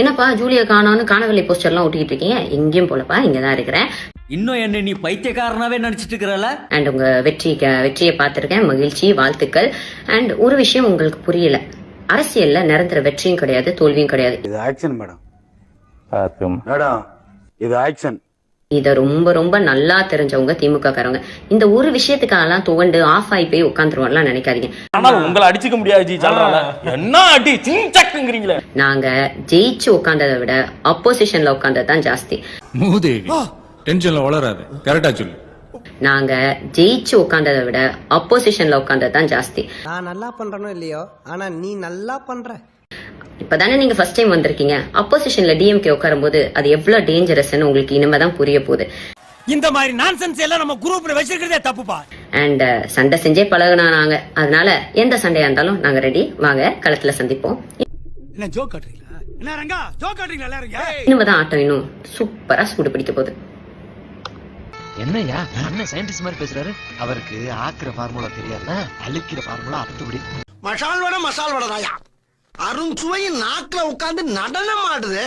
என்னப்பா ஜூலியா காணோன்னு காணவில்லை போஸ்டர்லாம் ஒட்டிக்கிட்டு இருக்கீங்க? எங்கேயும் போலப்பா, இங்கதான் இருக்கிறேன். இன்னும் என்ன நீ பைத்தியக்காரனாவே நினைச்சிட்டு இருக்கிறல? அண்ட் உங்க வெற்றியை பார்த்திருக்கேன், மகிழ்ச்சி, வாழ்த்துக்கள். அண்ட் ஒரு விஷயம் உங்களுக்கு புரியல, அரசியல்ல நிரந்தர வெற்றியும் கிடையாது, தோல்வியும் கிடையாது. இது ஆக்சன் மேடம். மேடம் இது ஆக்சன். இத ரொம்ப ரொம்ப நல்லா தெரிஞ்சவங்க திமுக காரங்க இந்த ஒரு விஷயத்துக்காகலாம் துவண்டு ஆஃப் ஆகி போய் உட்காந்துருவாங்கலாம் நினைக்காதீங்க. ஆனால் உங்களை அடிச்சுக்க முடியாது ஜி. என்ன அடி சிங்கிறீங்களே. நாங்க ஜெயிச்சு உட்கார்ந்ததை விட அப்போசிஷன்ல உட்கார்ந்தது தான் ஜாஸ்தி. மூதேவி டென்ஷன்ல வளராது, கரெக்டா சொல்லு. நாங்க ஜெயிச்சு உட்கார்ந்ததை விட அப்போசிஷன்ல உட்கார்ந்தது தான் ஜாஸ்தி. நான் நல்லா பண்றனோ இல்லையோ, ஆனா நீ நல்லா பண்ற. இப்பதானே நீங்க ஃபர்ஸ்ட் டைம் வந்திருக்கீங்க. அப்போசிஷன்ல டிஎம்கே உட்காரும்போது அது எவ்வளவு டேஞ்சரஸ்ன்னு உங்களுக்கு இனிமேதான் புரிய போகுது. இந்த மாதிரி நான்சென்ஸ் எல்லாம் நம்ம குரூப்ல வச்சிருக்கிறதே தப்புப்பா. அண்ட் சண்டை செஞ்சே பழகுனா நாங்க, அதனால எந்த சண்டையா இருந்தாலும் நாங்க ரெடி. வாங்க களத்துல சந்திப்போம். என்ன ஜோக் காட்டுறீங்களா? என்ன ரங்கா ஜோக் காட்டுறீங்களா எல்லாரும்? இனிமேதான் ஆட்டம் இன்னும் சூப்பரா சூடு பிடிக்க போகுது. என்னையா அண்ணன் சயின்டிஸ்ட் மாதிரி பேசுறாரு? அவருக்கு ஆக்குற ஃபார்முலா தெரியாதுல, அழிக்கிற ஃபார்முலா அடுத்தபடி. மசால் வடதாயா அருண் சுவையின் நாக்குல உட்கார்ந்து நடனம் ஆடுது.